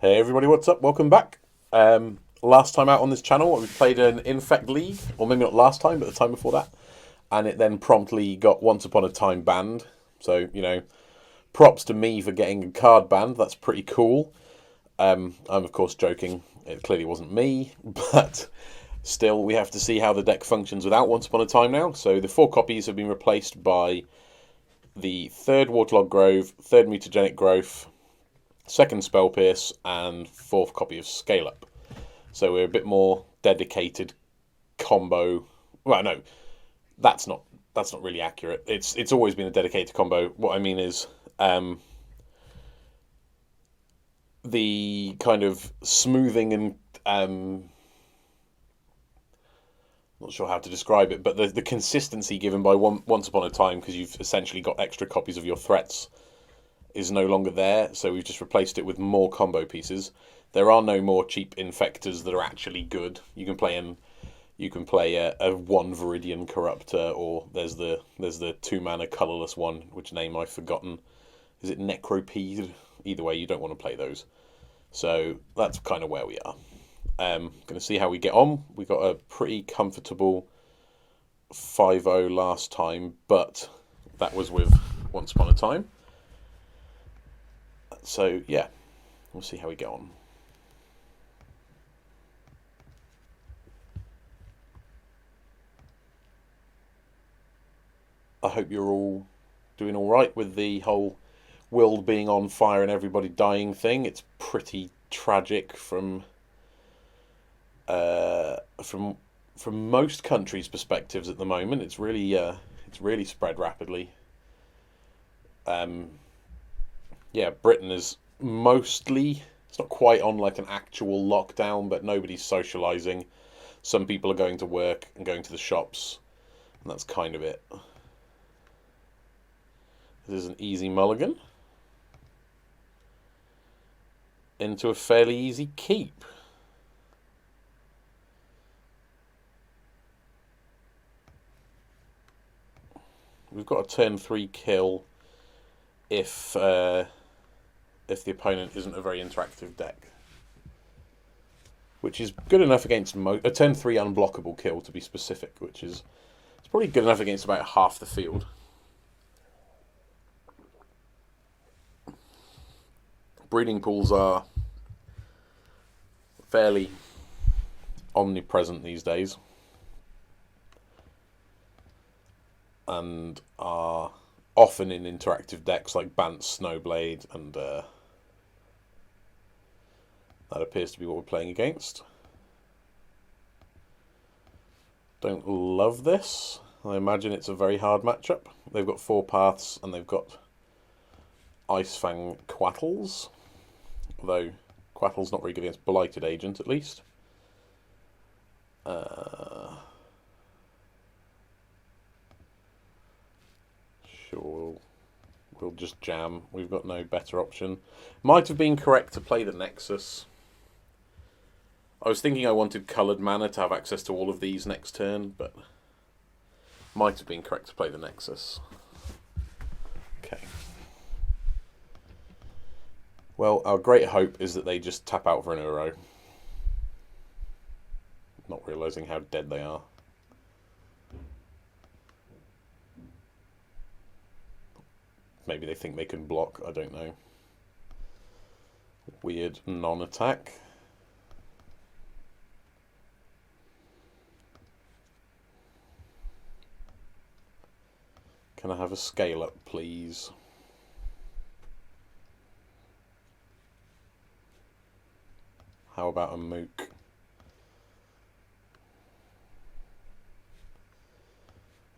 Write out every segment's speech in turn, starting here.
Hey everybody, what's up? Welcome back. Last time out on this channel, we played an Infect League, or maybe not last time, but the time before that, and it then promptly got Once Upon a Time banned. So, props to me for getting a card banned. That's pretty cool. I'm of course joking. It clearly wasn't me, but still, we have to see how the deck functions without Once Upon a Time now. So the 4 copies have been replaced by the third Waterlog Grove, third Mutagenic Growth, second Spell Pierce, and 4th copy of Scale Up. So we're a bit more dedicated combo. Well, no, that's not really accurate. It's always been a dedicated combo. What I mean is the kind of smoothing and not sure how to describe it, but the consistency given by Once Upon a Time, because you've essentially got extra copies of your threats, is no longer there, so we've just replaced it with more combo pieces. There are no more cheap infectors that are actually good. You can play a 1 Viridian Corruptor, or there's the 2 mana colorless one, which name I've forgotten. Is it Necropede? Either way, you don't want to play those. So that's kind of where we are. Going to see how we get on. We got a pretty comfortable 5-0 last time, but that was with Once Upon a Time. So yeah, we'll see how we get on. I hope you're all doing all right with the whole world being on fire and everybody dying thing. It's pretty tragic from most countries' perspectives at the moment. It's really spread rapidly. Yeah, Britain is mostly, it's not quite on like an actual lockdown, but nobody's socializing. Some people are going to work and going to the shops, and that's kind of it. This is an easy mulligan into a fairly easy keep. We've got a turn 3 kill if the opponent isn't a very interactive deck, which is good enough against a turn 3 unblockable kill, to be specific, which is it's probably good enough against about half the field. Breeding pools are fairly omnipresent these days, and are often in interactive decks like Bant's Snowblade, and that appears to be what we're playing against. Don't love this. I imagine it's a very hard matchup. They've got 4 paths, and they've got Icefang Quattles, although Quattle's not very good against Blighted Agent, at least. Sure, we'll just jam. We've got no better option. Might have been correct to play the Nexus. I was thinking I wanted coloured mana to have access to all of these next turn, but might have been correct to play the Nexus. Okay. Well, our great hope is that they just tap out for an Uro. Not realising how dead they are. Maybe they think they can block, I don't know. Weird non-attack. Can I have a scale up, please? How about a mook?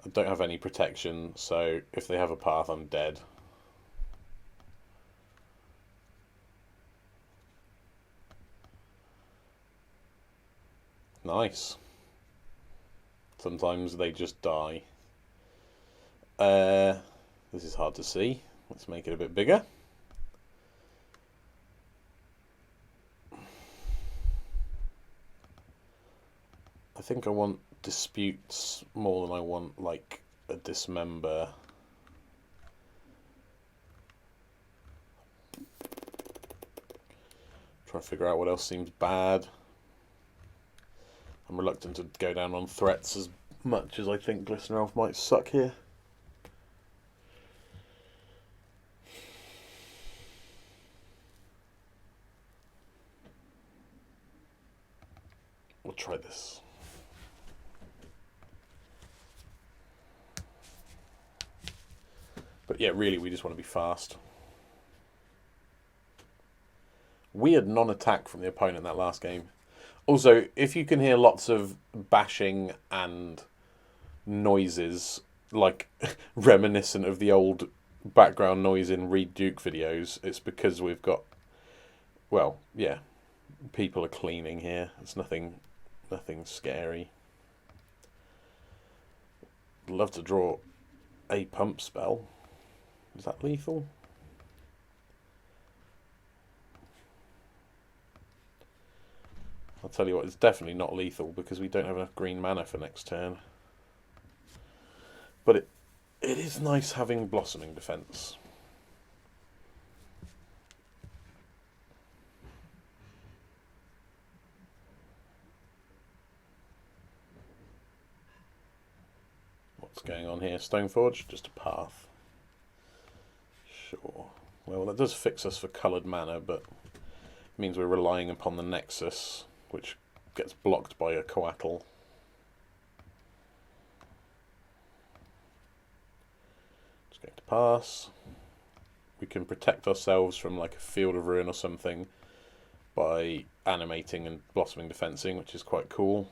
I don't have any protection, so if they have a path, I'm dead. Nice. Sometimes they just die. This is hard to see. Let's make it a bit bigger. I think I want disputes more than I want, like, a dismember. Trying to figure out what else seems bad. I'm reluctant to go down on threats as much as I think Glistener Elf might suck here. We'll try this. But yeah, really, we just want to be fast. Weird non-attack from the opponent that last game. Also, if you can hear lots of bashing and noises, like reminiscent of the old background noise in Reed Duke videos, it's because we've got, well, yeah, people are cleaning here. It's nothing scary. I'd love to draw a pump spell. Is that lethal? I'll tell you what, it's definitely not lethal because we don't have enough green mana for next turn. But it is nice having Blossoming Defense. What's going on here? Stoneforge? Just a path. Sure. Well, that does fix us for coloured mana, but it means we're relying upon the Nexus, which gets blocked by a Coatl. Just going to pass. We can protect ourselves from like a Field of Ruin or something by animating and Blossoming Defensing, which is quite cool.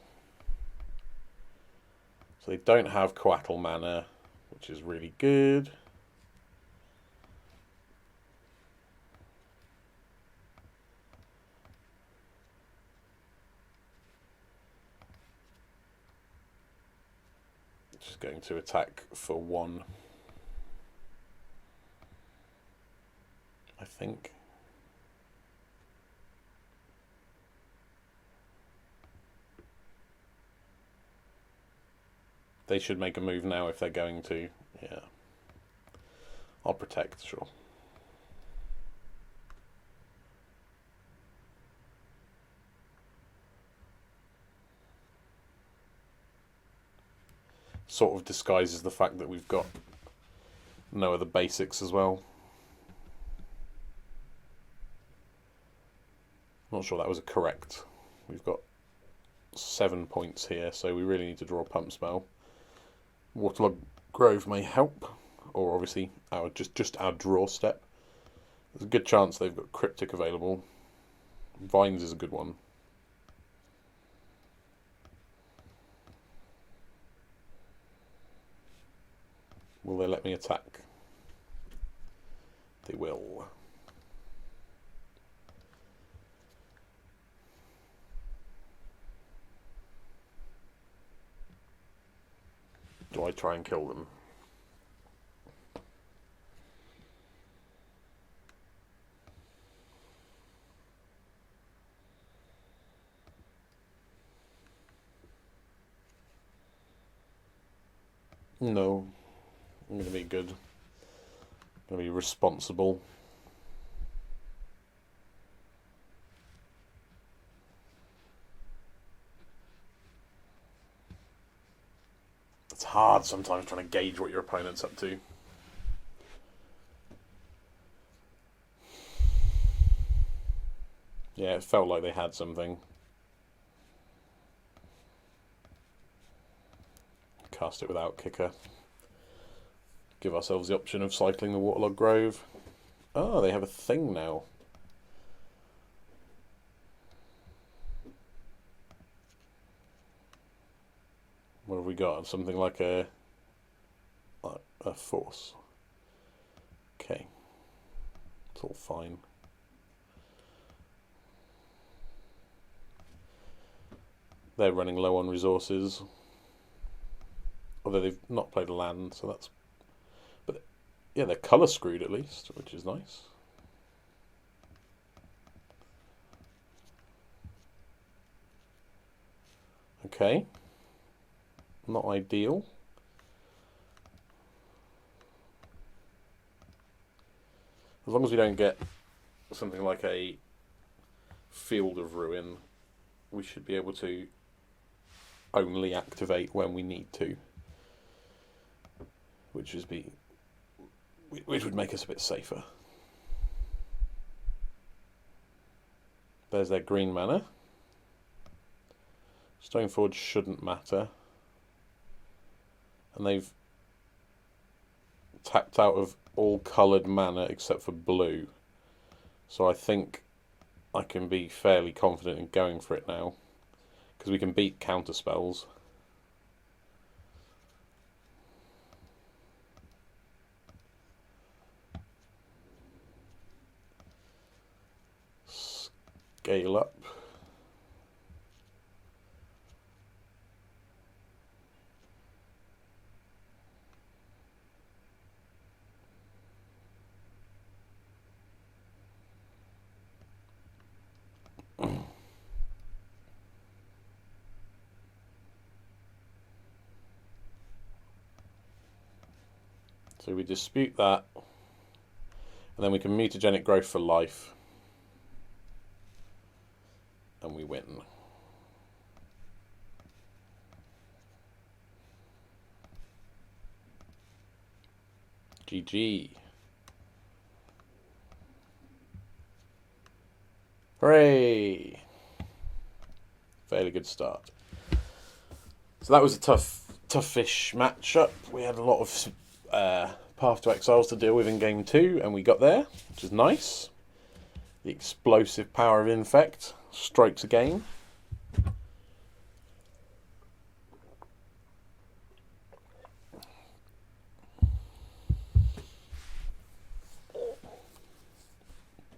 So they don't have Coatl mana, which is really good. Just going to attack for 1. I think. They should make a move now if they're going to. Yeah. I'll protect, sure. Sort of disguises the fact that we've got no other basics as well. Not sure that was a correct. We've got 7 points here, so we really need to draw a pump spell. Waterlog Grove may help, or obviously our just our draw step. There's a good chance they've got Cryptic available. Vines is a good one. Will they let me attack? They will. Do I try and kill them? No. I'm going to be good. I'm going to be responsible. It's hard sometimes trying to gauge what your opponent's up to. Yeah, it felt like they had something. Cast it without kicker. Give ourselves the option of cycling the Waterlog Grove. Oh, they have a thing now. What have we got? Something like a force. Okay. It's all fine. They're running low on resources. Although they've not played a land, so that's... But yeah, they're colour screwed at least, which is nice. Okay. Not ideal. As long as we don't get something like a Field of Ruin, we should be able to only activate when we need to, which would make us a bit safer. There's their green mana. Stoneforge shouldn't matter. And they've tapped out of all coloured mana except for blue. So I think I can be fairly confident in going for it now, because we can beat counter spells. Scale up. So we dispute that, and then we can mutagenic growth for life, and we win. GG. Hooray! Fairly good start. So that was a toughish matchup. We had a lot of Path to Exiles to deal with in game 2, and we got there, which is nice. The explosive power of Infect strikes again.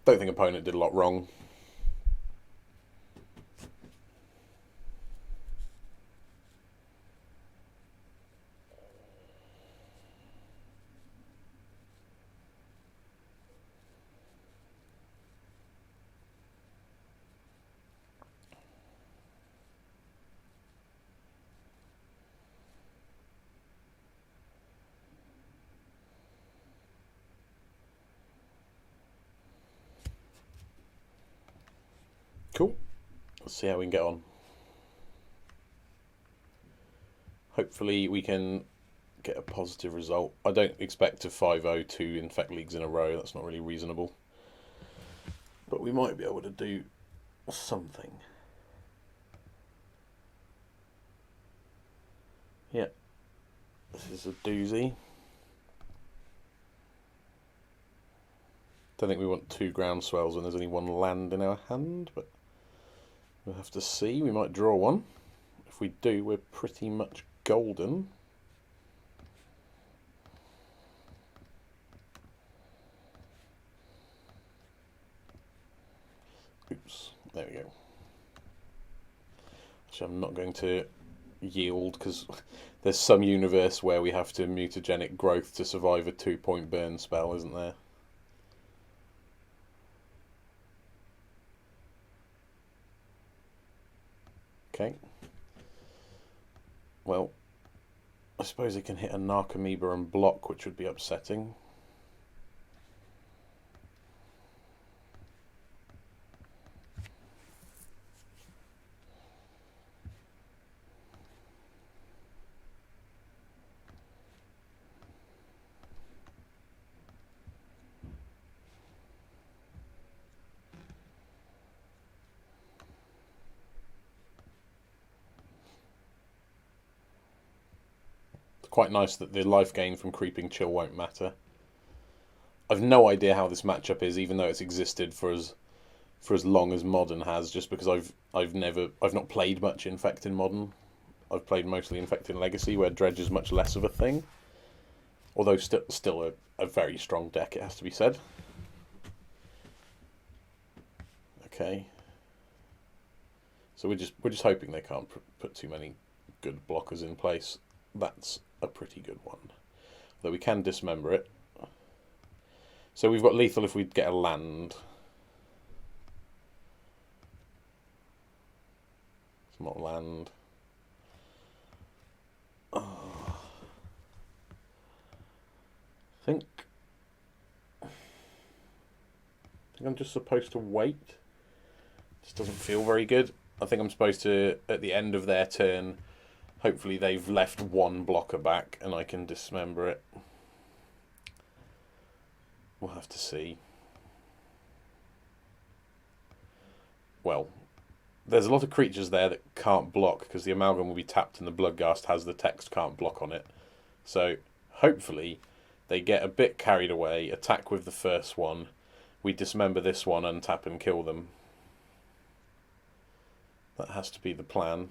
Don't think opponent did a lot wrong. Cool. Let's see how we can get on. Hopefully we can get a positive result. I don't expect to 5-0 2 Infect leagues in a row. That's not really reasonable. But we might be able to do something. Yeah. This is a doozy. Don't think we want 2 ground swells when there's only 1 land in our hand, but we'll have to see. We might draw one. If we do, we're pretty much golden. Oops, there we go. Actually, I'm not going to yield, because there's some universe where we have to mutagenic growth to survive a 2-point burn spell, isn't there? Okay. Well, I suppose it can hit a Narcomoeba and block, which would be upsetting. Quite nice that the life gain from Creeping Chill won't matter. I've no idea how this matchup is, even though it's existed for as long as Modern has, just because I've not played much Infect in Modern. I've played mostly Infect in Legacy, where Dredge is much less of a thing. Although still a very strong deck, it has to be said. Okay. So we're just hoping they can't put too many good blockers in place. That's a pretty good one. Though we can dismember it. So we've got lethal if we get a land. It's not land. Oh. I think I'm just supposed to wait This doesn't feel very good. I think I'm supposed to, at the end of their turn, hopefully they've left one blocker back and I can dismember it. We'll have to see. Well, there's a lot of creatures there that can't block because the Amalgam will be tapped and the Bloodghast has the text can't block on it. So hopefully they get a bit carried away, attack with the first one, we dismember this one, untap and kill them. That has to be the plan.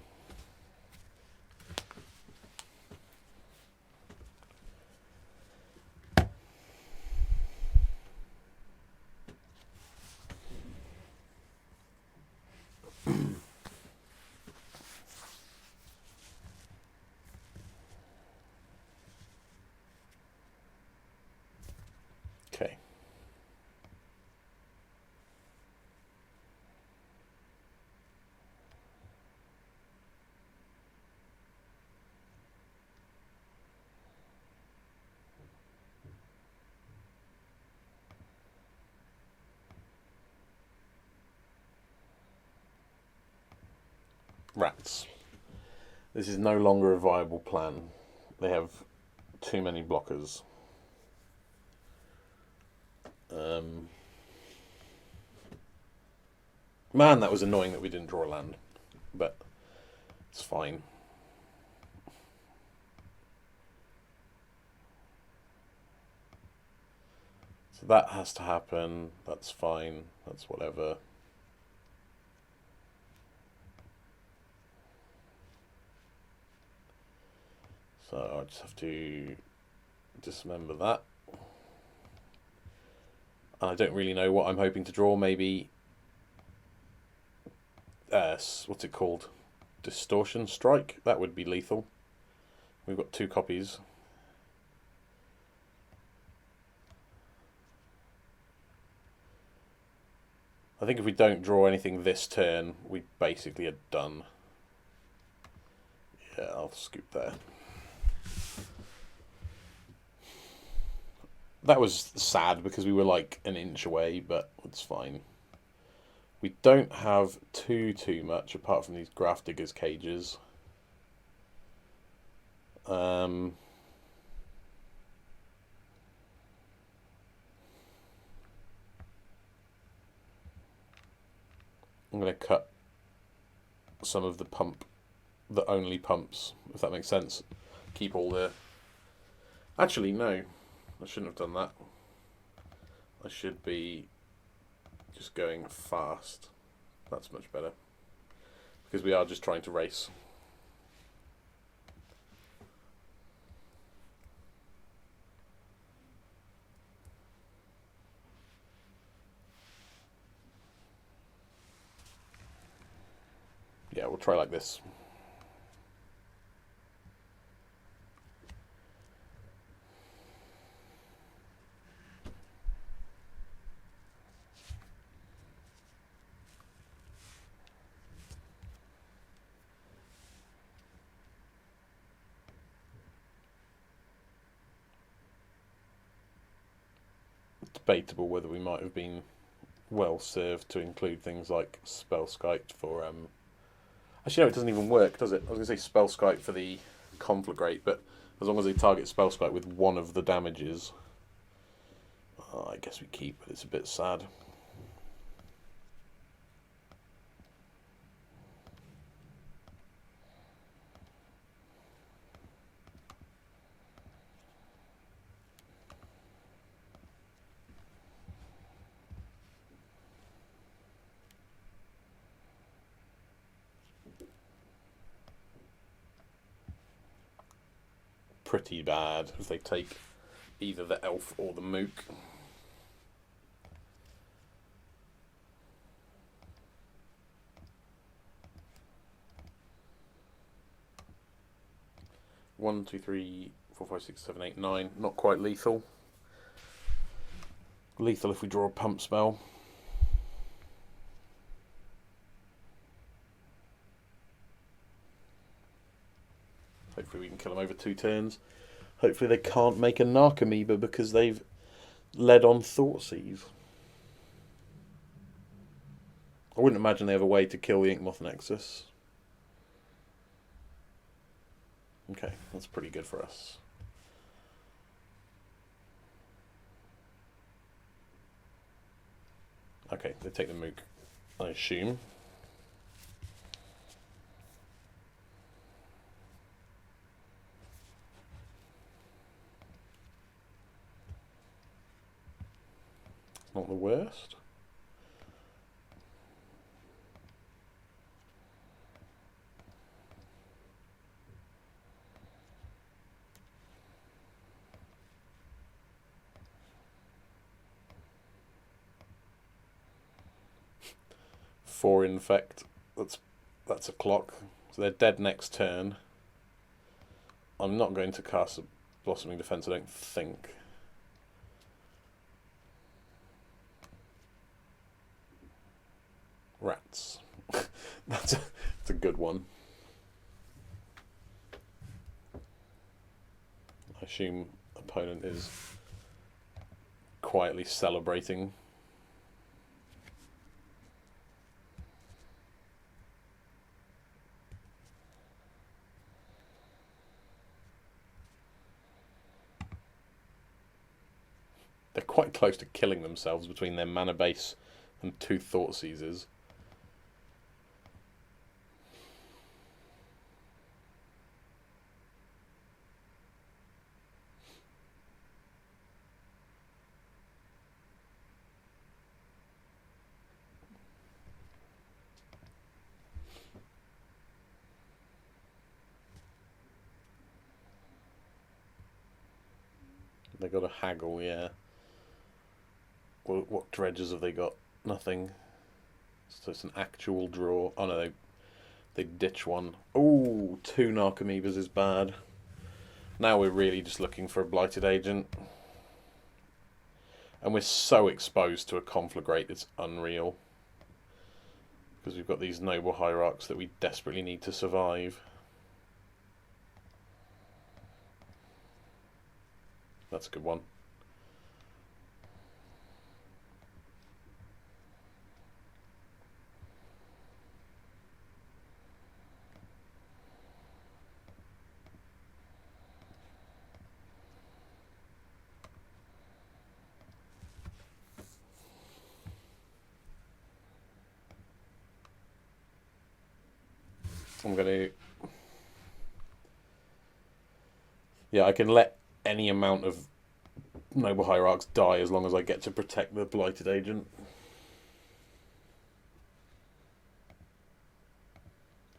Okay. Rats. This is no longer a viable plan. They have too many blockers. Man, that was annoying that we didn't draw a land, but it's fine. So that has to happen. That's fine. That's whatever. So I just have to dismember that. And I don't really know what I'm hoping to draw. Maybe what's it called? Distortion Strike? That would be lethal. We've got 2 copies. I think if we don't draw anything this turn, we basically are done. Yeah, I'll scoop there. That was sad because we were like an inch away, but it's fine. We don't have too much apart from these Graph Diggers cages. I'm going to cut some of the pump that only pumps, if that makes sense. Keep all the... Actually, no. I shouldn't have done that. I should be just going fast. That's much better. Because we are just trying to race. Yeah, we'll try like this. Debatable whether we might have been well served to include things like Spellskite for actually no, it doesn't even work, does it? I was going to say Spellskite for the Conflagrate, but as long as they target Spellskite with one of the damages, I guess we keep it. It's a bit sad. Pretty bad if they take either the elf or the mook. One, two, three, 4, 5, 6, 7, 8, 9. Not quite lethal. Lethal if we draw a pump spell. Hopefully we can kill them over 2 turns. Hopefully they can't make a Narcomoeba because they've led on Thoughtseize. I wouldn't imagine they have a way to kill the Inkmoth Nexus. Okay, that's pretty good for us. Okay, they take the Mook, I assume. Not the worst. Four Infect. That's a clock. So they're dead next turn. I'm not going to cast a Blossoming Defense, I don't think. Rats. That's a good one. I assume opponent is quietly celebrating. They're quite close to killing themselves between their mana base and two Thought Seizers. They got a haggle, yeah. What dredges have they got? Nothing. So it's an actual draw. Oh no, they ditch one. Oh, two Narcomoebas is bad. Now we're really just looking for a Blighted Agent. And we're so exposed to a Conflagrate, it's unreal. Because we've got these Noble Hierarchs that we desperately need to survive. That's a good one. I'm going to... Yeah, I can let any amount of Noble Hierarchs die as long as I get to protect the Blighted Agent.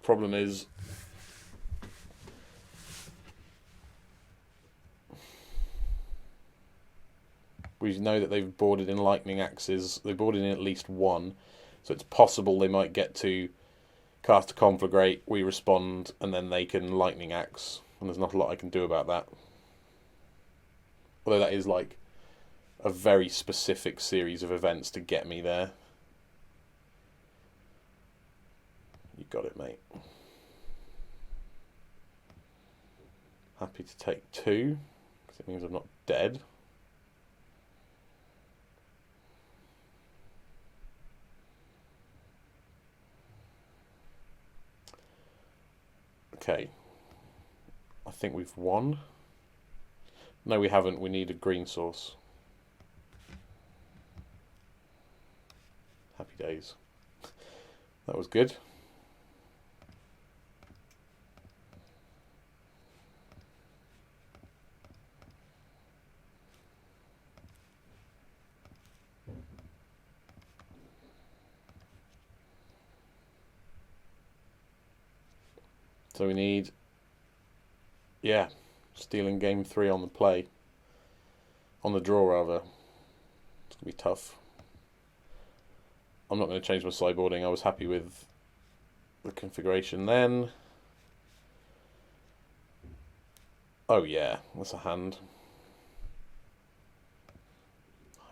Problem is... we know that they've boarded in Lightning Axes. They've boarded in at least one. So it's possible they might get to cast a Conflagrate, we respond, and then they can Lightning Axe. And there's not a lot I can do about that. Although that is like a very specific series of events to get me there. You got it, mate. Happy to take two, because it means I'm not dead. Okay. I think we've won. No, we haven't. We need a green source. Happy days. That was good. So we need, yeah, stealing game 3 on the play. On the draw, rather. It's going to be tough. I'm not going to change my sideboarding. I was happy with the configuration then. Oh yeah, that's a hand.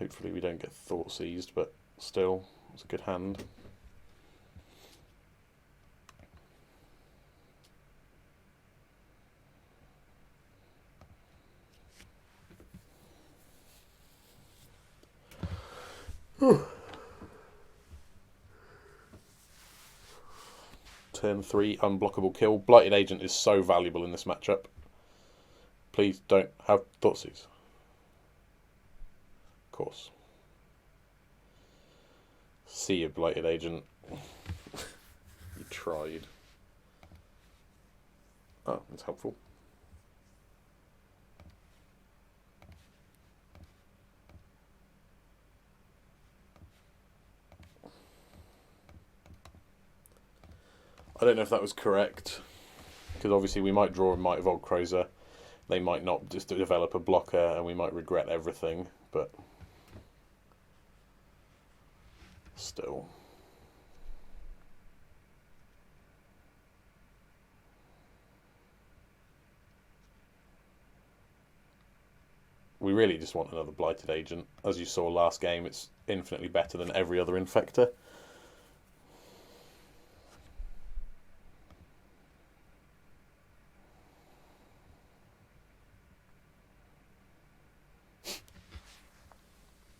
Hopefully we don't get Thought Seized, but still, it's a good hand. Turn 3, unblockable kill. Blighted Agent is so valuable in this matchup. Please don't have Thoughtseize. Of course. See you, Blighted Agent. You tried. Oh, that's helpful. I don't know if that was correct, because obviously we might draw a Might of Old Crozer. They might not just develop a blocker, and we might regret everything, but still. We really just want another Blighted Agent. As you saw last game, it's infinitely better than every other Infector.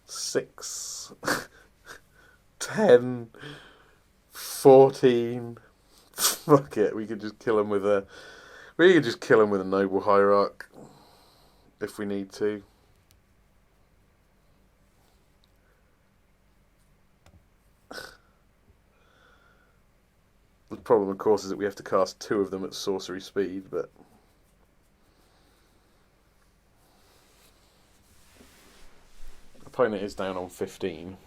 Six, 10, 14. Fuck it, we could just kill him with a Noble Hierarch if we need to. The problem, of course, is that we have to cast 2 of them at sorcery speed, but opponent is down on 15.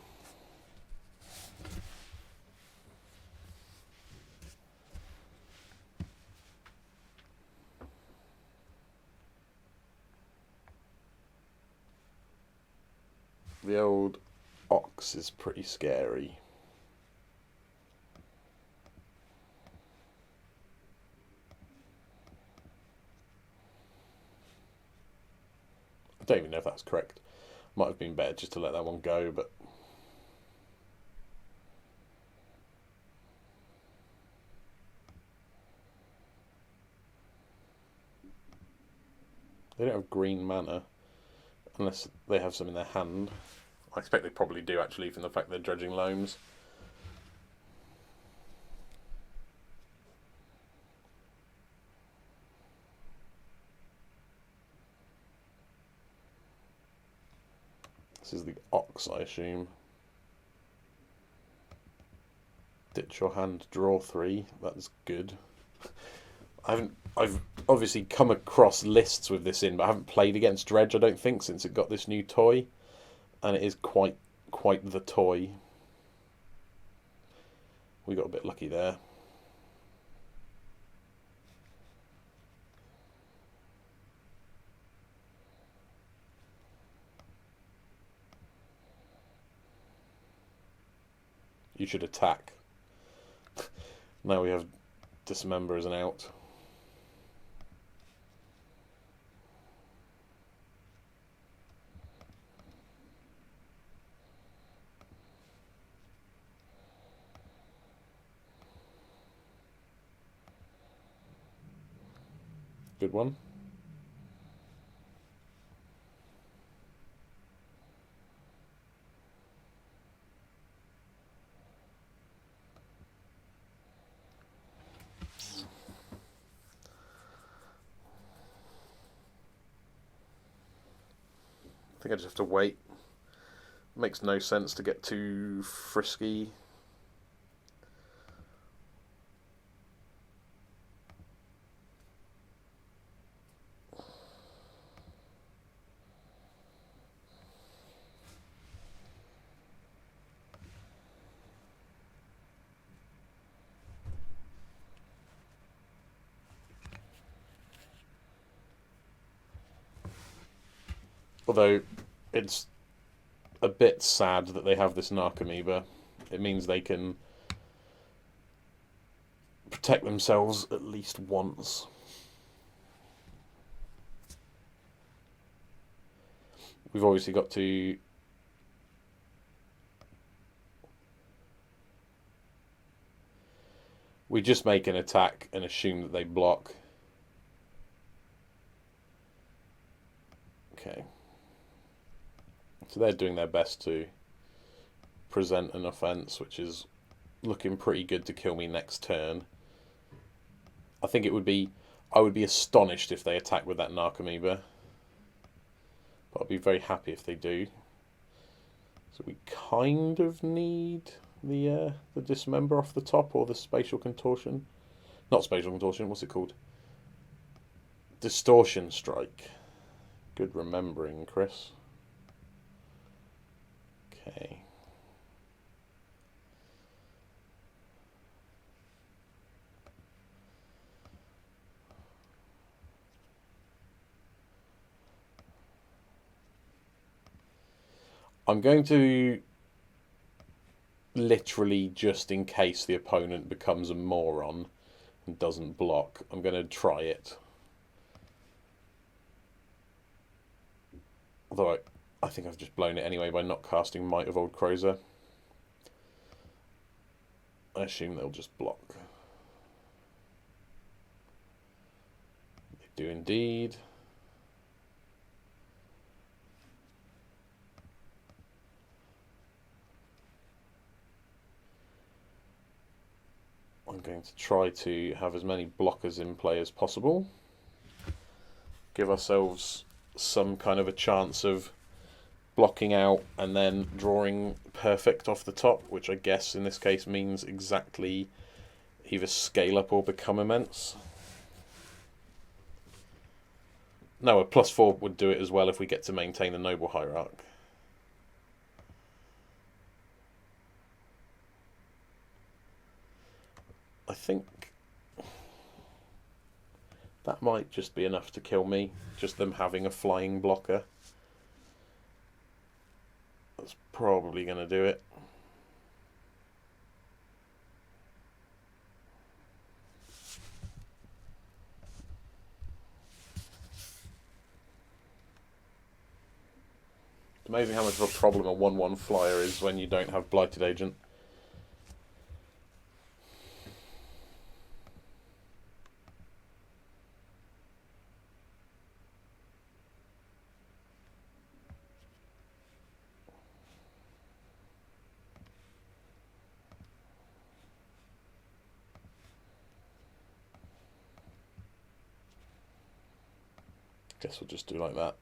The old Ox is pretty scary. I don't even know if that's correct. Might have been better just to let that one go, but they don't have green mana unless they have some in their hand. I expect they probably do, actually, from the fact they're dredging loams. This is the Ox, I assume. Ditch your hand, draw 3. That's good. I've obviously come across lists with this in, but I haven't played against Dredge, I don't think, since it got this new toy. And it is quite the toy. We got a bit lucky there. You should attack. Now we have Dismember as an out. Good one. I think I just have to wait. Makes no sense to get too frisky. Although it's a bit sad that they have this Narcomoeba. It means they can protect themselves at least once. We've obviously got to we just make an attack and assume that they block. Okay. So they're doing their best to present an offense, which is looking pretty good to kill me next turn. I think it would be... I would be astonished if they attack with that Narcomoeba. But I'd be very happy if they do. So we kind of need the Dismember off the top, or the Spatial Contortion. Not Spatial Contortion, what's it called? Distortion Strike. Good remembering, Chris. Okay. I'm going to, literally just in case the opponent becomes a moron and doesn't block, I'm going to try it. Although I think I've just blown it anyway by not casting Might of Old Crozer. I assume they'll just block. They do indeed. I'm going to try to have as many blockers in play as possible. Give ourselves some kind of a chance of blocking out and then drawing perfect off the top, which I guess in this case means exactly either scale up or become immense. No, a +4 would do it as well if we get to maintain the Noble Hierarch. I think that might just be enough to kill me, just them having a flying blocker. That's probably going to do it. It's amazing how much of a problem a 1/1 flyer is when you don't have Blighted Agent. Guess we'll just do like that.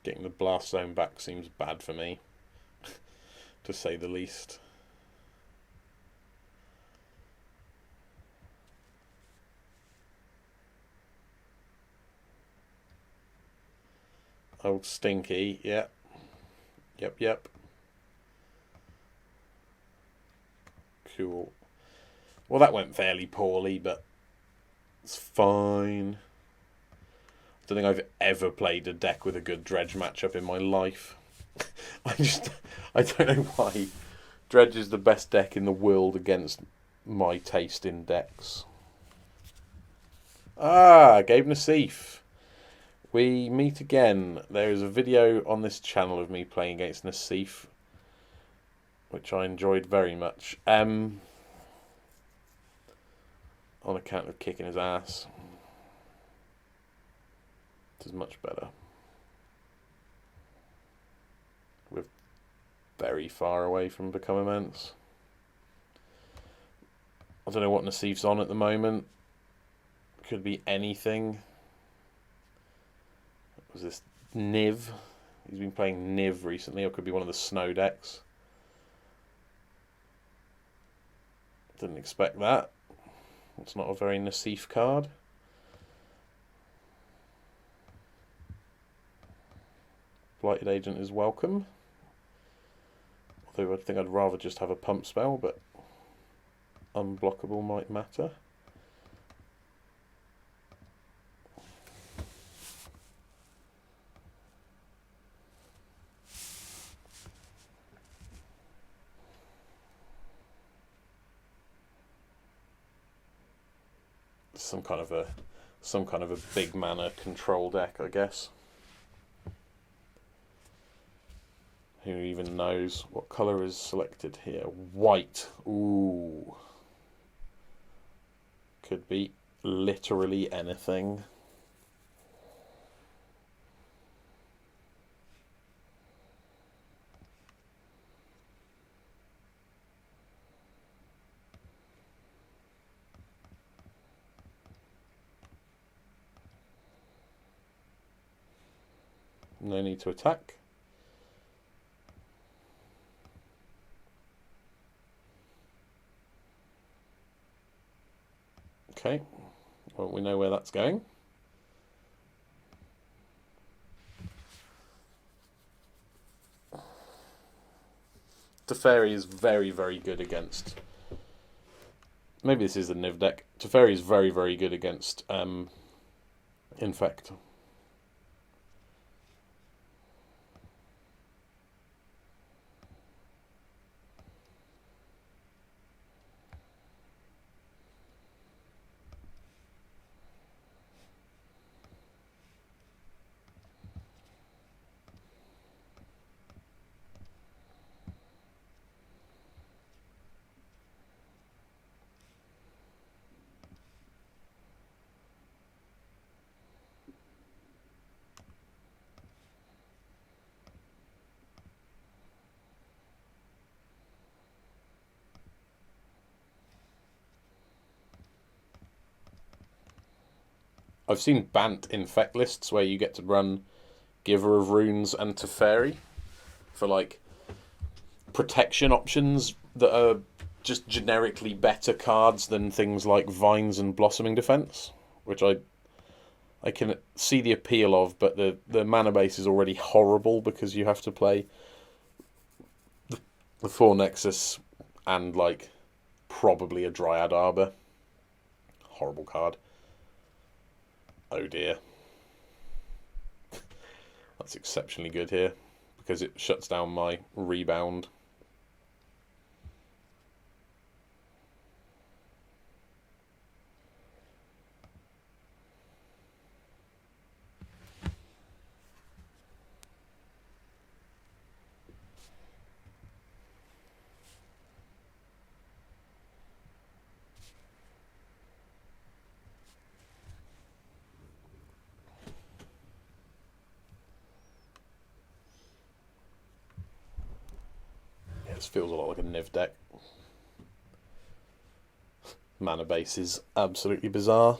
Getting the Blast Zone back seems bad for me, to say the least. Old Stinky, yeah. Yep. Cool. Well, that went fairly poorly, but it's fine. I don't think I've ever played a deck with a good Dredge matchup in my life. I don't know why. Dredge is the best deck in the world against my taste in decks. Ah, Gabe Nassif. We meet again. There is a video on this channel of me playing against Nassif, which I enjoyed very much. On account of kicking his ass. This is much better. We're very far away from Become Immense. I don't know what Nassif's on at the moment. Could be anything. Was this Niv? He's been playing Niv recently, or could be one of the snow decks. Didn't expect that. It's not a very Nassif card. Blighted Agent is welcome. Although I think I'd rather just have a pump spell, but unblockable might matter. Some kind of a big mana control deck, I guess. Who even knows what colour is selected here? White. Ooh. Could be literally anything. No need to attack. Okay, well, we know where that's going. Teferi is very, very good against... Maybe this is the Niv deck. Teferi is very, very good against Infect. I've seen Bant Infect lists where you get to run Giver of Runes and Teferi for like protection options that are just generically better cards than things like Vines and Blossoming Defense, which I can see the appeal of, but the mana base is already horrible because you have to play the 4 Nexus and like probably a Dryad Arbor. Horrible card. Oh dear. That's exceptionally good here because it shuts down my rebound. This feels a lot like a Niv deck. Mana base is absolutely bizarre.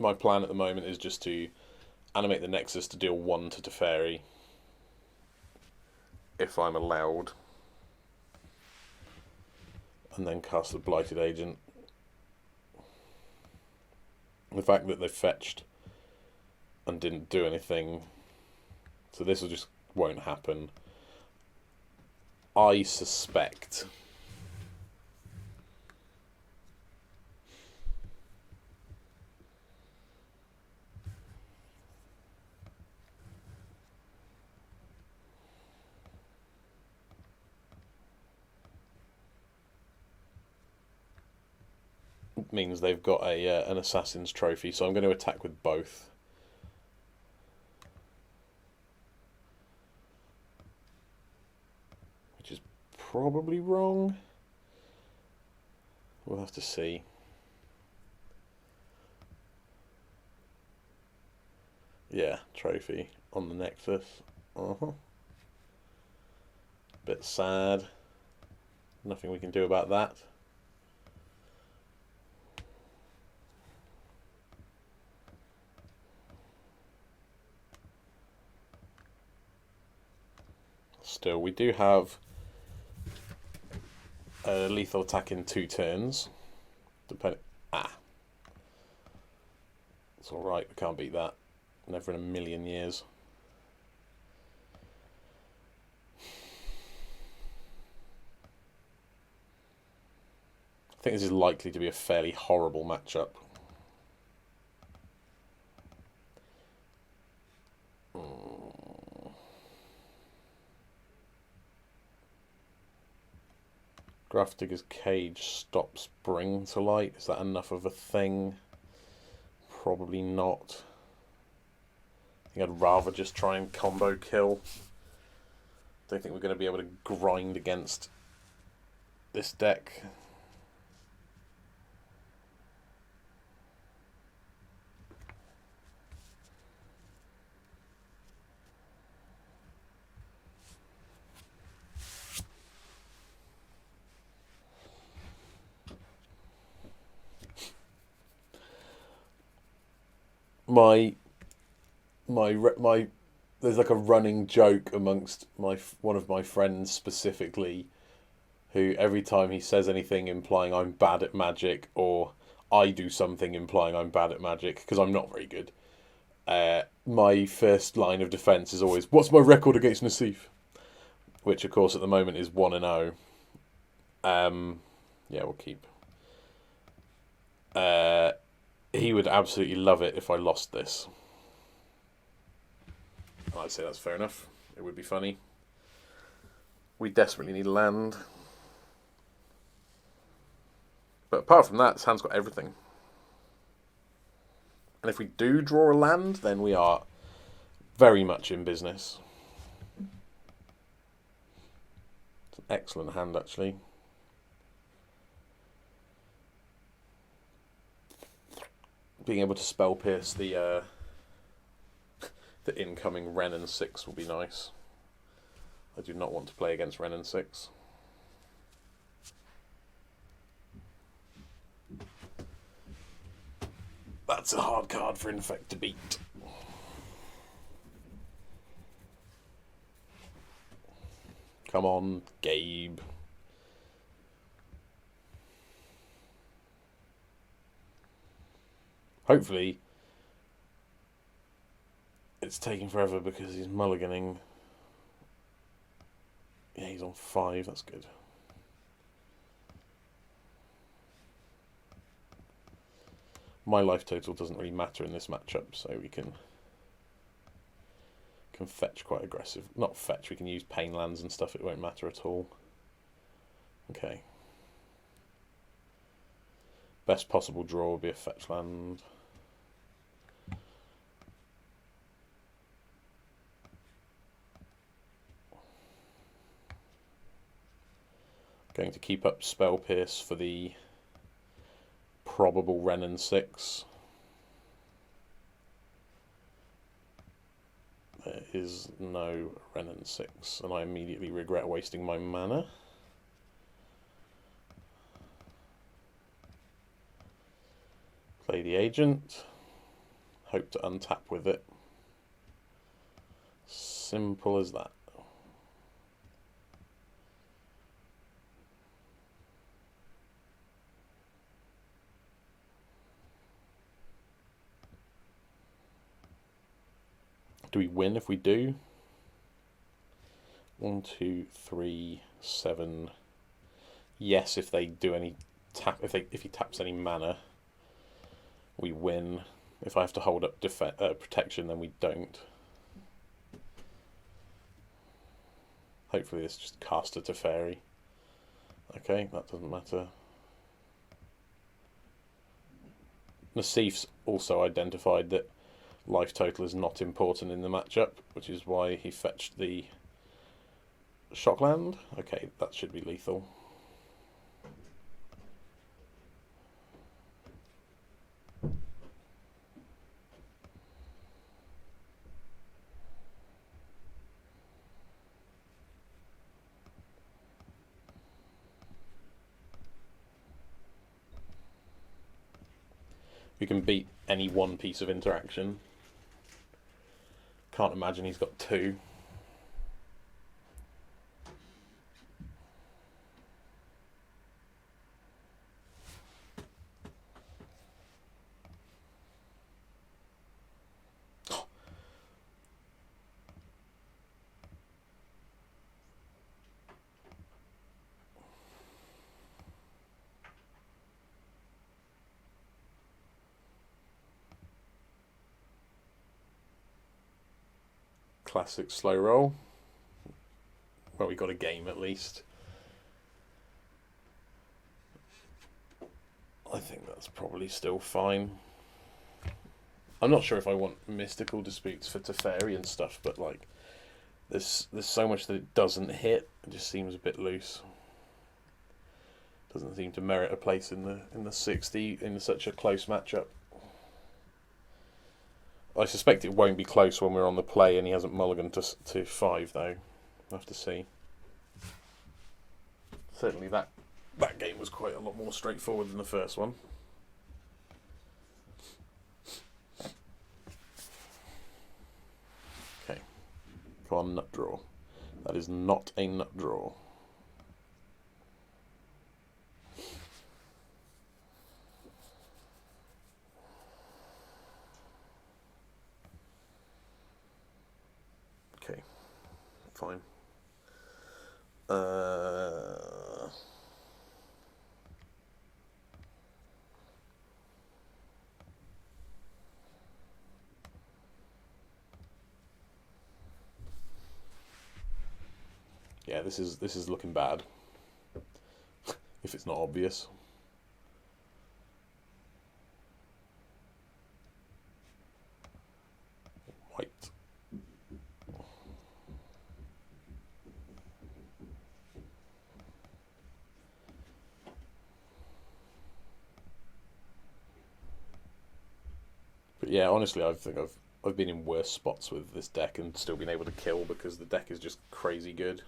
My plan at the moment is just to animate the Nexus to deal 1 to Teferi, if I'm allowed, and then cast the Blighted Agent. The fact that they fetched and didn't do anything, so this will just won't happen. I suspect means they've got an Assassin's Trophy, so I'm going to attack with both. Which is probably wrong. We'll have to see. Yeah, trophy on the Nexus. Bit sad. Nothing we can do about that. Still, we do have a lethal attack in 2 turns. It's alright, we can't beat that. Never in a million years. I think this is likely to be a fairly horrible matchup. Grafdigger's Cage stops Bring to Light. Is that enough of a thing? Probably not. I think I'd rather just try and combo kill. Don't think we're going to be able to grind against this deck. My there's like a running joke amongst one of my friends specifically, who every time he says anything implying I'm bad at Magic, or I do something implying I'm bad at Magic, because I'm not very good, my first line of defense is always, what's my record against Nassif? Which of course at the moment is 1-0. Yeah, we'll keep. He would absolutely love it if I lost this. I'd say that's fair enough. It would be funny. We desperately need land. But apart from that, this hand's got everything. And if we do draw a land, then we are very much in business. It's an excellent hand, actually. Being able to spell pierce the incoming Wrenn and 6 will be nice. I do not want to play against Wrenn and 6. That's a hard card for Infect to beat. Come on, Gabe. Hopefully it's taking forever because he's mulliganing. Yeah, he's on 5, that's good. My life total doesn't really matter in this matchup, so we can fetch quite aggressive. Not fetch, we can use pain lands and stuff, it won't matter at all. Okay. Best possible draw will be a fetch land. Going to keep up Spell Pierce for the probable Wrenn and 6. There is no Wrenn and 6, and I immediately regret wasting my mana. Play the Agent. Hope to untap with it. Simple as that. Do we win if we do? 1, 2, 3, 7. Yes, if they do any tap, if he taps any mana, we win. If I have to hold up protection, then we don't. Hopefully this just caster to fairy. Okay, that doesn't matter. Nassif's also identified that life total is not important in the matchup, which is why he fetched the Shockland. Okay, that should be lethal. We can beat any one piece of interaction. Can't imagine he's got 2. classic slow roll. Well, we got a game at least. I think that's probably still fine. I'm not sure if I want mystical disputes for Teferi and stuff, but like, there's so much that it doesn't hit. It just seems a bit loose. Doesn't seem to merit a place in the 60 in such a close matchup. I suspect it won't be close when we're on the play and he hasn't mulliganed to 5 though. We'll have to see. Certainly that game was quite a lot more straightforward than the first one. Okay. Come on, nut draw. That is not a nut draw. Okay. Fine. Yeah, this is looking bad. If it's not obvious. White. But yeah, honestly, I think I've been in worse spots with this deck and still been able to kill because the deck is just crazy good.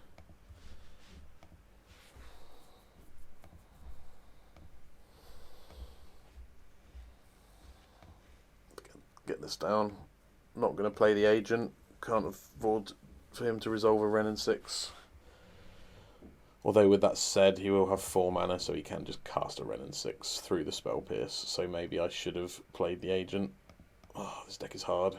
Get this down. Not going to play the agent. Can't afford for him to resolve a Renin 6. Although with that said, he will have 4 mana, so he can just cast a Renin 6 through the Spell Pierce. So maybe I should have played the agent. Oh, this deck is hard.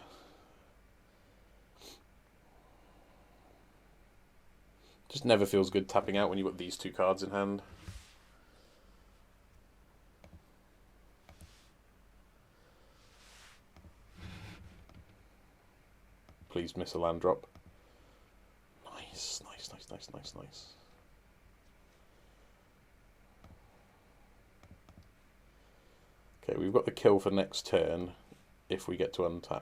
Just never feels good tapping out when you've got these 2 cards in hand. Please miss a land drop. Nice, nice, nice, nice, nice, nice. Okay, we've got the kill for next turn if we get to untap.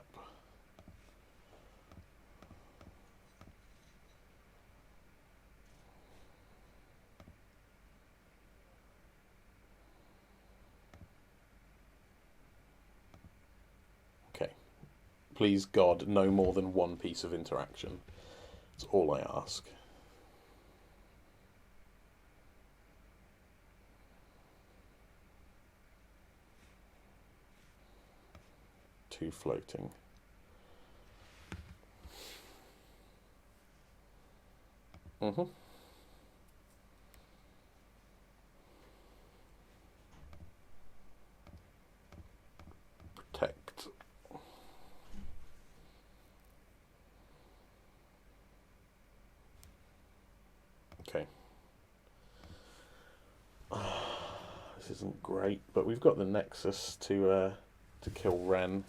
Okay. Please, God, no more than 1 piece of interaction. That's all I ask. Two floating. Protect. Okay. This isn't great, but we've got the Nexus to kill Ren.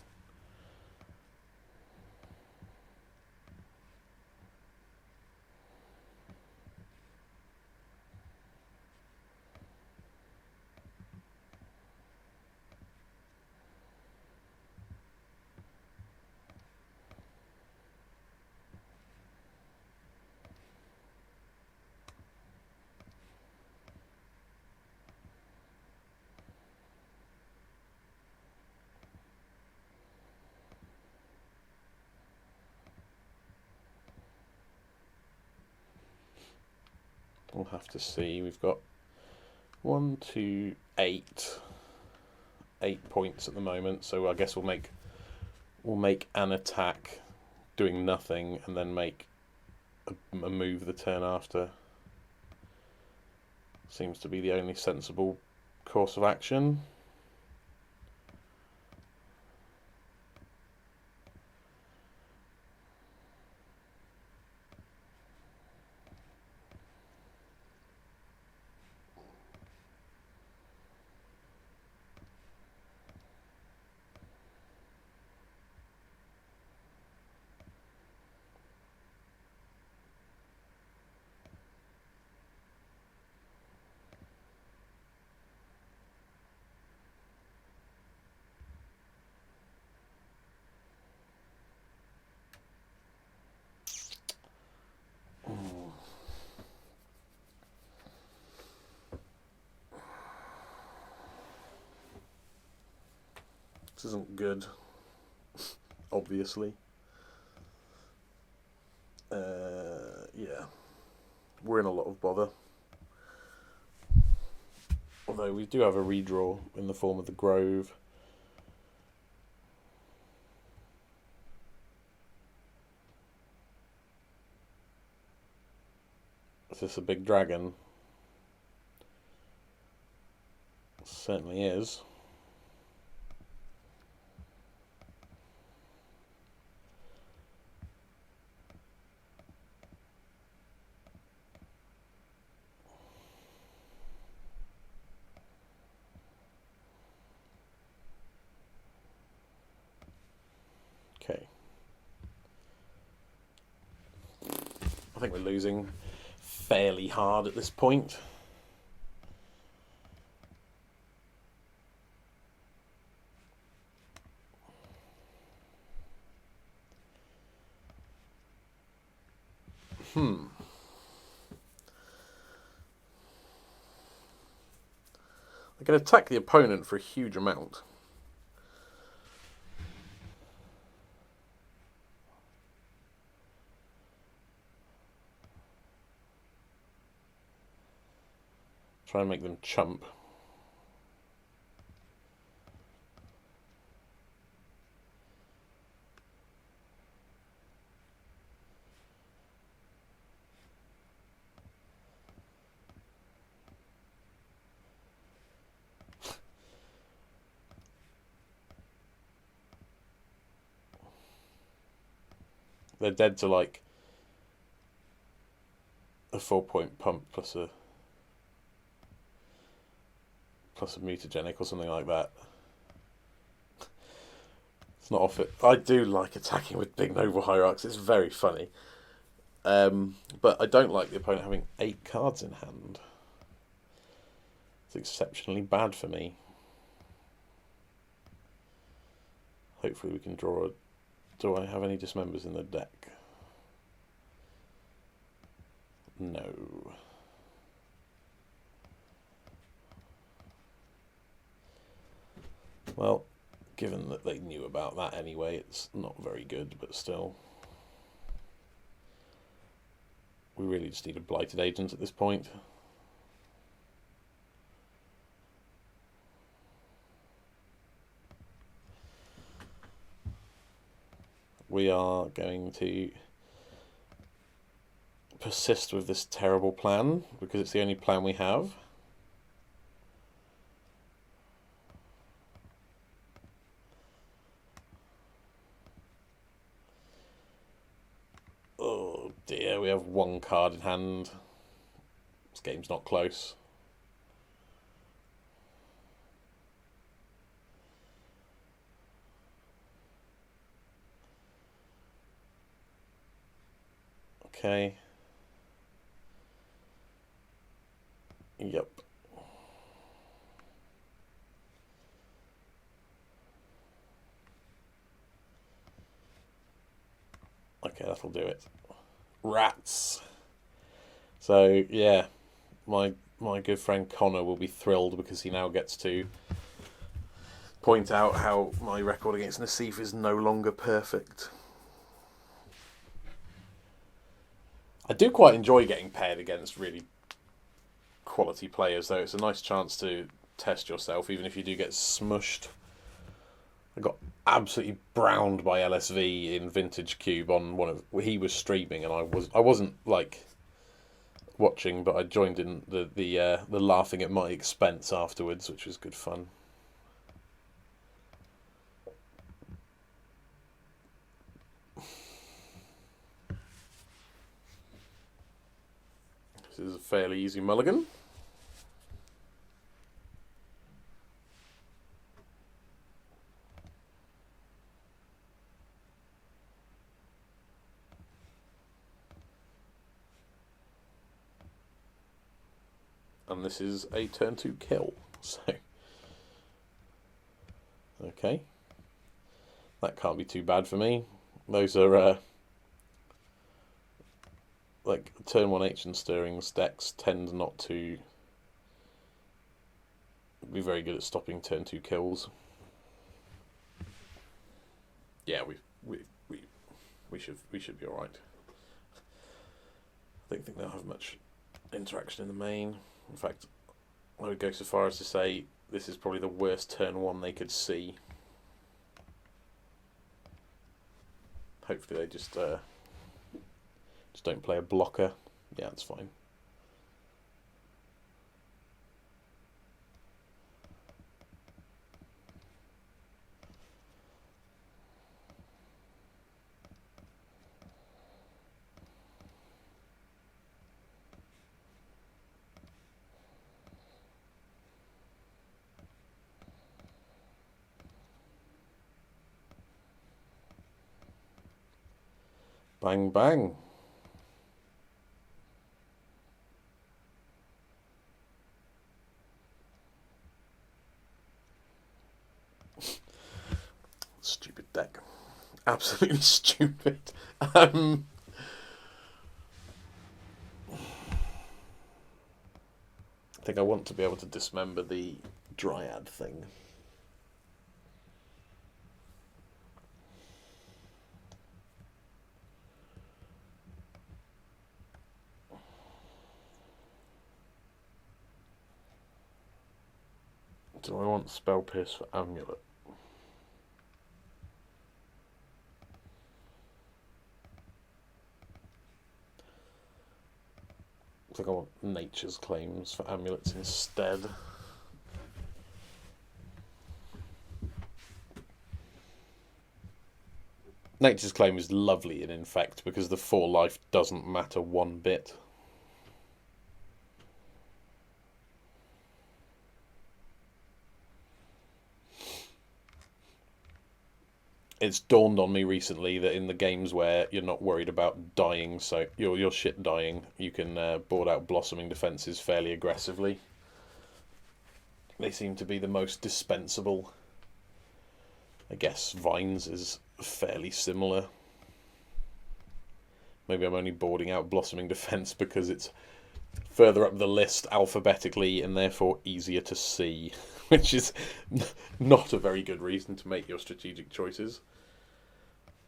We'll have to see. We've got 1, 2, 8 points at the moment. So I guess we'll make an attack doing nothing and then make a move the turn after. Seems to be the only sensible course of action. This isn't good, obviously. Yeah, we're in a lot of bother. Although we do have a redraw in the form of the Grove. Is this a big dragon? It certainly is. Okay. I think we're losing fairly hard at this point. I can attack the opponent for a huge amount. Try and make them chump. They're dead to like a 4-point pump plus a mutagenic or something like that. It's not off it. I do like attacking with big noble hierarchs. It's very funny. But I don't like the opponent having 8 cards in hand. It's exceptionally bad for me. Hopefully we can draw a... Do I have any dismembers in the deck? No. Well, given that they knew about that anyway, it's not very good, but still. We really just need a Blighted Agent at this point. We are going to persist with this terrible plan because it's the only plan we have. Oh dear, we have 1 card in hand. This game's not close. Okay. Yep. Okay, that'll do it. Rats. So yeah, my good friend Connor will be thrilled because he now gets to point out how my record against Nassif is no longer perfect. I do quite enjoy getting paired against really quality players, though. It's a nice chance to test yourself, even if you do get smushed. I got absolutely browned by LSV in Vintage Cube on one of... He was streaming, and I wasn't like watching, but I joined in the laughing at my expense afterwards, which was good fun. This is a fairly easy mulligan. And this is a turn 2 kill. So, okay, that can't be too bad for me. Those are like turn 1 Ancient Stirrings decks tend not to be very good at stopping turn 2 kills. Yeah, we should be all right. I don't think they'll have much interaction in the main. In fact, I would go so far as to say this is probably the worst turn one they could see. Hopefully they just don't play a blocker. Yeah, that's fine. Bang, bang. Stupid deck. Absolutely stupid. I think I want to be able to dismember the Dryad thing. Do I want Spell Pierce for Amulet? I think I want Nature's Claims for Amulets instead. Nature's Claim is lovely in Infect because the 4 life doesn't matter one bit. It's dawned on me recently that in the games where you're not worried about dying, so your shit dying, you can board out Blossoming Defences fairly aggressively. They seem to be the most dispensable. I guess Vines is fairly similar. Maybe I'm only boarding out Blossoming Defence because it's further up the list alphabetically and therefore easier to see, which is not a very good reason to make your strategic choices.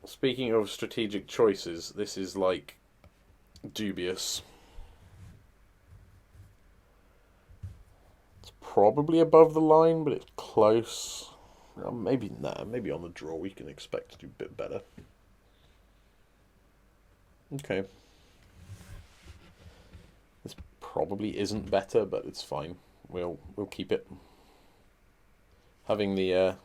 Speaking of strategic choices, this is like dubious. It's probably above the line, but it's close. Maybe on the draw we can expect to do a bit better. Okay. This probably isn't better, but it's fine. We'll keep it. Having the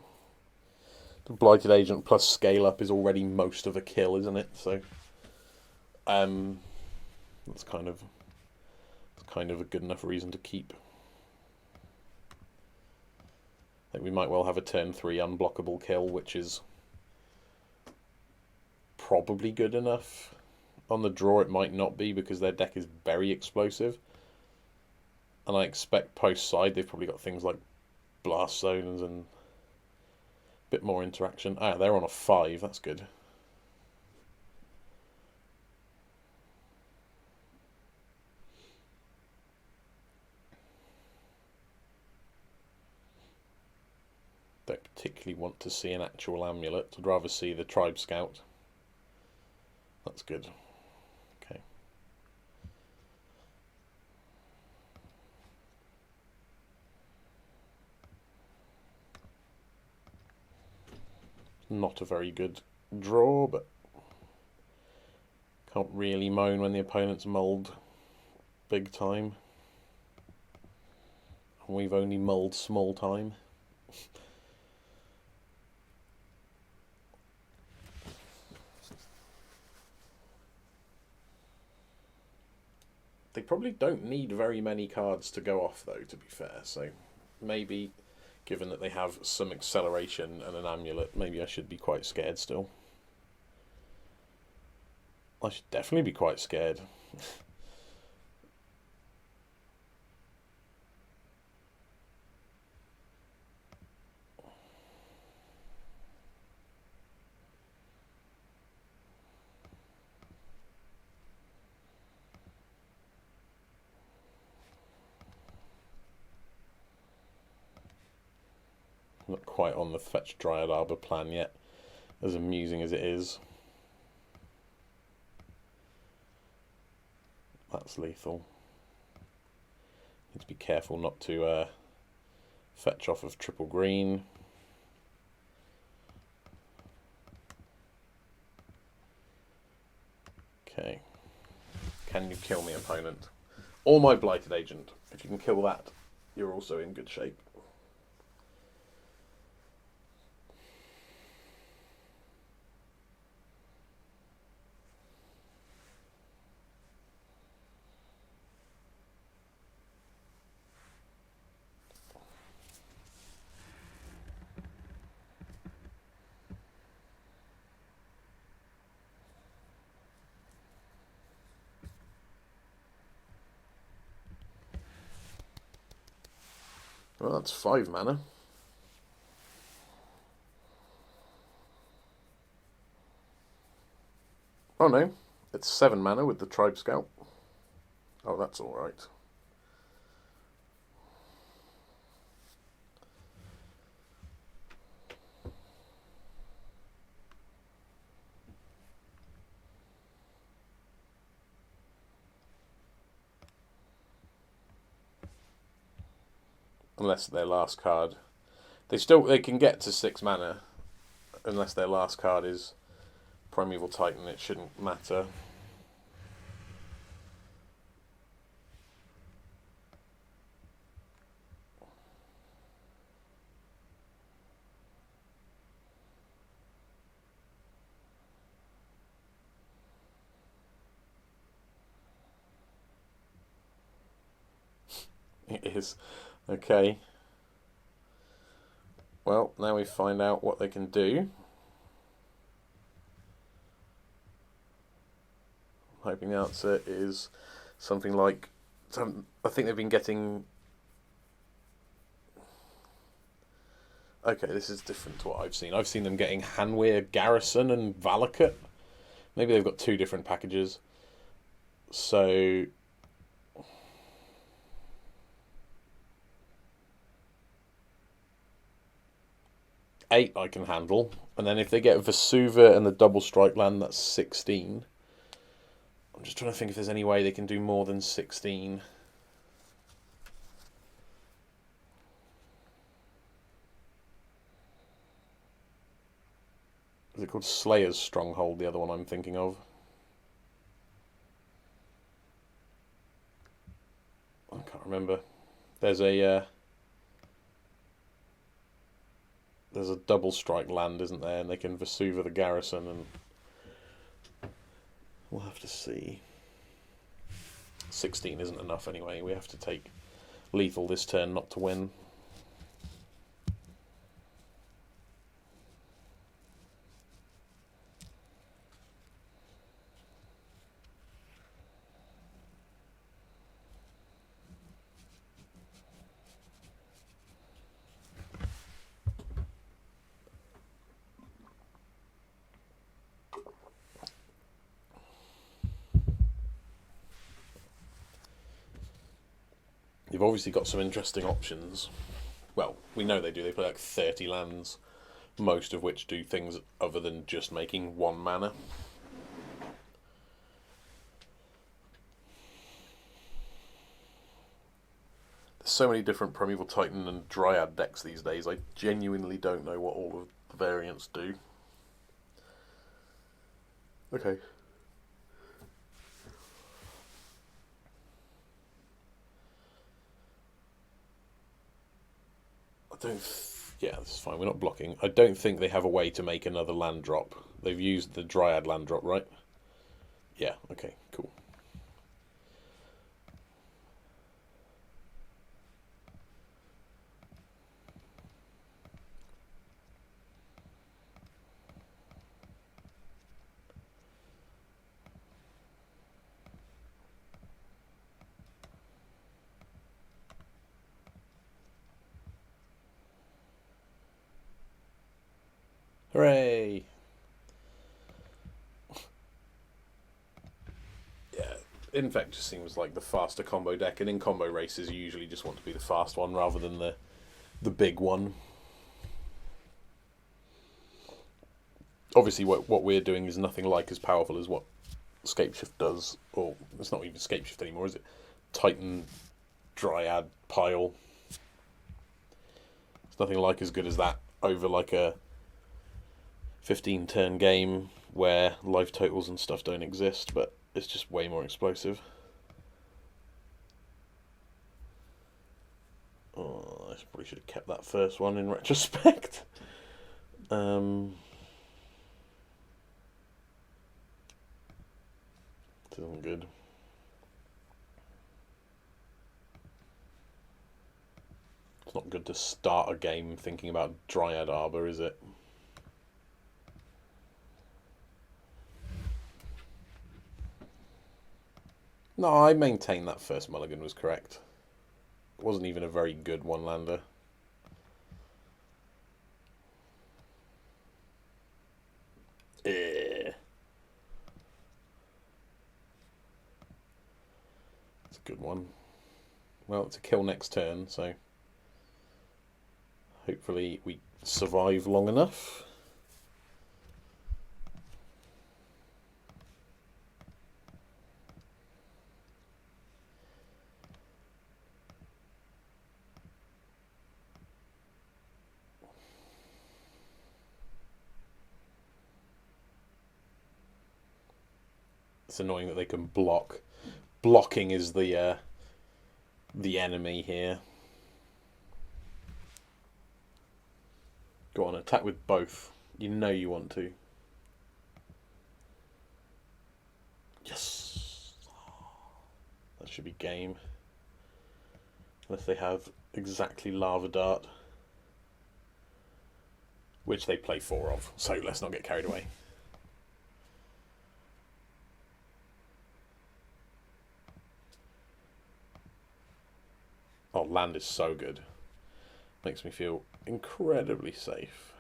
Blighted Agent plus Scale Up is already most of a kill, isn't it? So that's kind of a good enough reason to keep. I think we might well have a turn 3 unblockable kill, which is probably good enough. On the draw it might not be because their deck is very explosive. And I expect post-side they've probably got things like Blast Zones and a bit more interaction. Ah, they're on a 5, that's good. Don't particularly want to see an actual amulet. I'd rather see the Tribe Scout. That's good. Okay. Not a very good draw, but can't really moan when the opponent's mulled big time. And we've only mulled small time. They probably don't need very many cards to go off, though, to be fair. So maybe, given that they have some acceleration and an amulet, maybe I should be quite scared still. I should definitely be quite scared. Not quite on the Fetch Dryad Arbor plan yet. as amusing as it is. That's lethal. Need to be careful not to fetch off of triple green. Okay. Can you kill me, opponent? Or my blighted agent. If you can kill that, you're also in good shape. Well, that's 5 mana. Oh no, it's 7 mana with the Tribe Scout. Oh, that's alright. Unless their last card, they can get to 6 mana, unless their last card is Primeval Titan. It shouldn't matter. It is. Okay. Well, now we find out what they can do. I'm hoping the answer is something like... I think they've been getting... Okay, this is different to what I've seen. I've seen them getting Hanweir Garrison and Valakut. Maybe they've got 2 different packages. So... eight I can handle, and then if they get Vesuva and the double strike land, that's 16. I'm just trying to think if there's any way they can do more than 16. Is it called Slayer's Stronghold, the other one I'm thinking of? I can't remember. There's a double strike land, isn't there? And they can Vesuva the garrison, and we'll have to see. 16 isn't enough anyway. We have to take lethal this turn not to win. You've obviously got some interesting options. Well, we know they do. They play like 30 lands, most of which do things other than just making 1 mana. There's so many different Primeval Titan and Dryad decks these days, I genuinely don't know what all of the variants do. Okay. Yeah, that's fine. We're not blocking. I don't think they have a way to make another land drop. They've used the Dryad land drop, right? Yeah, okay, cool. Hooray! Yeah, Infect just seems like the faster combo deck, and in combo races you usually just want to be the fast one rather than the big one. Obviously, what we're doing is nothing like as powerful as what Scapeshift does, or it's not even Scapeshift anymore, is it? Titan, Dryad, Pile. It's nothing like as good as that over like a 15-turn game where life totals and stuff don't exist, but it's just way more explosive. Oh, I probably should have kept that first one in retrospect. Isn't good. It's not good to start a game thinking about Dryad Arbor, is it? No, I maintain that first mulligan was correct. It wasn't even a very good one-lander. It's a good one. Well, it's a kill next turn, so hopefully we survive long enough. It's annoying that they can block. Blocking is the enemy here. Go on, attack with both. You know you want to. Yes! That should be game. Unless they have exactly Lava Dart. Which they play 4 of, so let's not get carried away. Oh, land is so good. Makes me feel incredibly safe.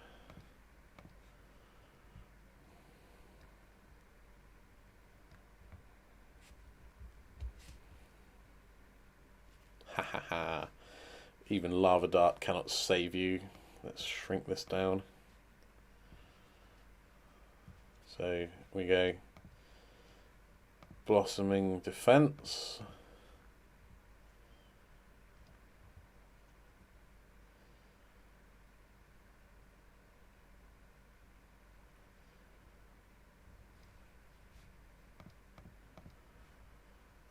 Ha ha ha. Even Lava Dart cannot save you. Let's shrink this down. So we go Blossoming Defense.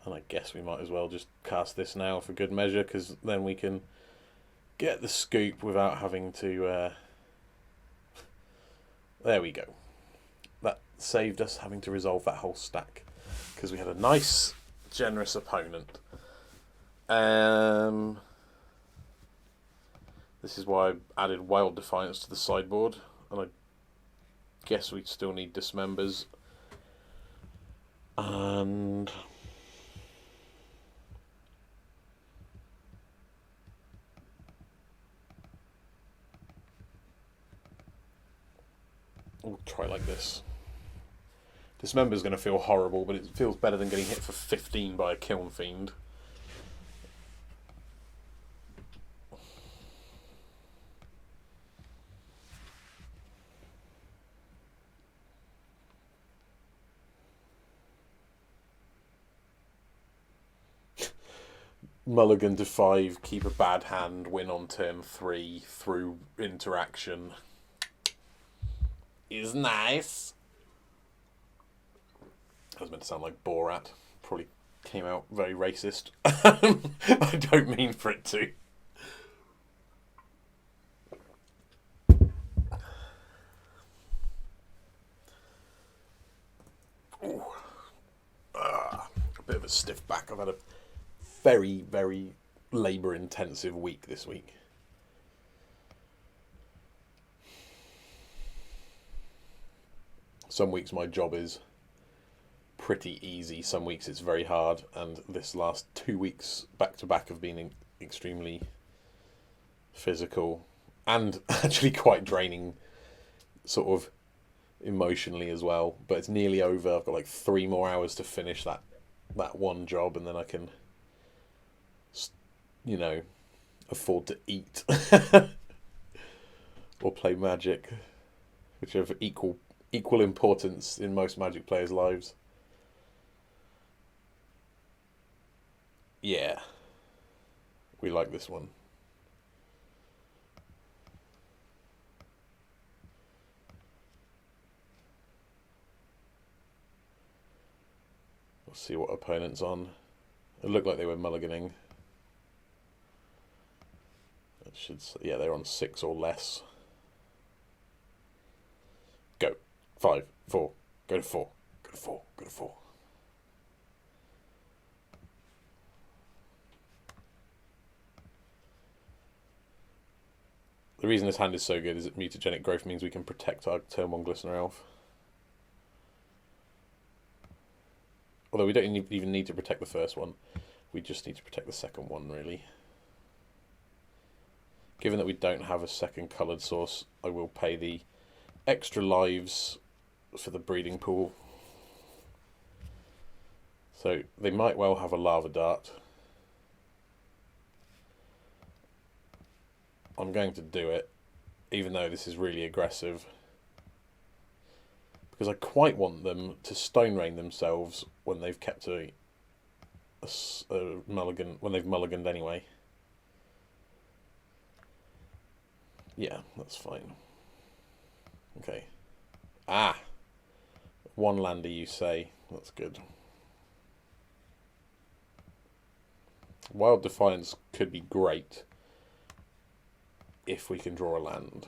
And I guess we might as well just cast this now for good measure, because then we can get the scoop without having to... There we go. That saved us having to resolve that whole stack, because we had a nice, generous opponent. This is why I added Wild Defiance to the sideboard, and I guess we still need Dismembers. And... we'll try like this. Dismember's going to feel horrible, but it feels better than getting hit for 15 by a Kiln Fiend. Mulligan to 5, keep a bad hand, win on turn 3 through interaction. Is nice. I was meant to sound like Borat. Probably came out very racist. I don't mean for it to. A bit of a stiff back. I've had a very, very labour-intensive week this week. Some weeks my job is pretty easy, some weeks it's very hard, and this last 2 weeks back to back have been extremely physical and actually quite draining, sort of emotionally as well. But it's nearly over. I've got like 3 more hours to finish that one job, and then I can, you know, afford to eat or play Magic, which have equal equal importance in most Magic players' lives. Yeah. We like this one. We'll see what opponent's on. It looked like they were mulliganing. Yeah, they're on 6 or less. Go. 5, 4. Go to 4. Go to 4. Go to 4. The reason this hand is so good is that mutagenic growth means we can protect our turn 1 Glistener Elf. Although we don't even need to protect the first one. We just need to protect the second one, really. Given that we don't have a second coloured source, I will pay the extra lives for the breeding pool. So they might well have a Lava Dart. I'm going to do it, even though this is really aggressive. Because I quite want them to Stone Rain themselves when they've kept a mulligan, when they've mulliganed anyway. Yeah, that's fine. Okay. Ah! 1 lander, you say. That's good. Wild Defiance could be great if we can draw a land.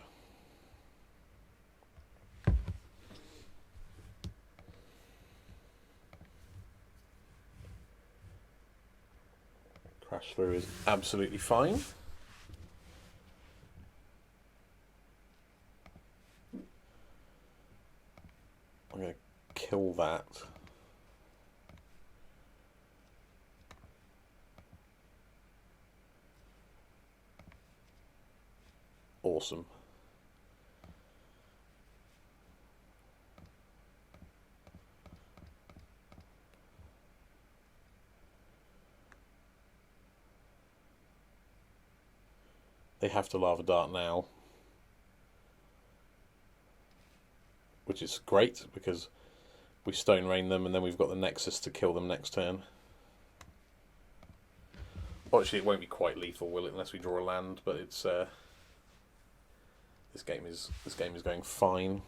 Crash through is absolutely fine. I'm going to kill that. Awesome. They have to Lava Dart now, which is great because we Stone Rain them and then we've got the Nexus to kill them next turn. Well, actually, it won't be quite lethal, will it? Unless we draw a land, but it's this game is going fine.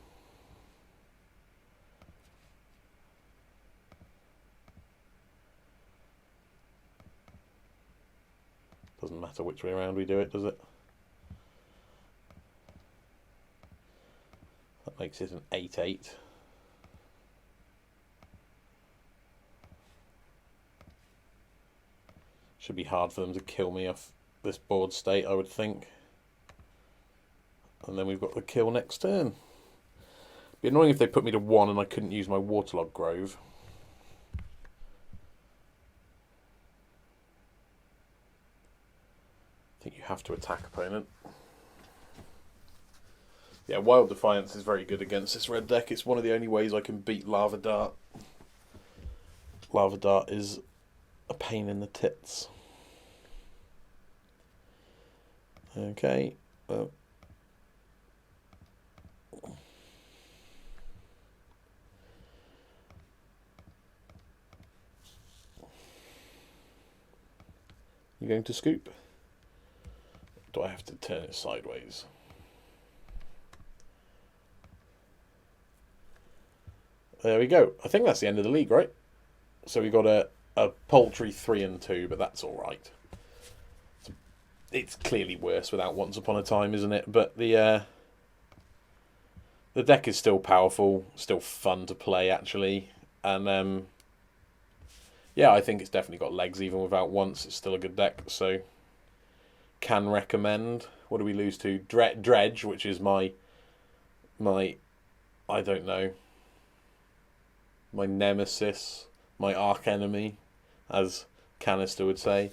Doesn't matter which way around we do it, does it? That makes it an 8/8. Should be hard for them to kill me off this board state, I would think. And then we've got the kill next turn. It'd be annoying if they put me to 1 and I couldn't use my Waterlog Grove. I think you have to attack opponent. Yeah, Wild Defiance is very good against this red deck. It's one of the only ways I can beat Lava Dart. Lava Dart is a pain in the tits. Okay. Well. You going to scoop? Do I have to turn it sideways? There we go. I think that's the end of the league, right? So we got a paltry 3-2, but that's all right. It's clearly worse without Once Upon a Time, isn't it? But the deck is still powerful, still fun to play actually, and yeah, I think it's definitely got legs even without Once. It's still a good deck, so can recommend. What do we lose to? Dredge, which is my I don't know, my nemesis, my arch enemy, as Canister would say,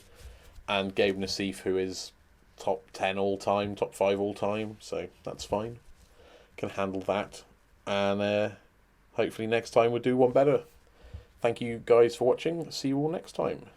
and Gabe Nassif, who is top 10 all time, top 5 all time, so that's fine. Can handle that, and hopefully next time we'll do one better. Thank you guys for watching. See you all next time.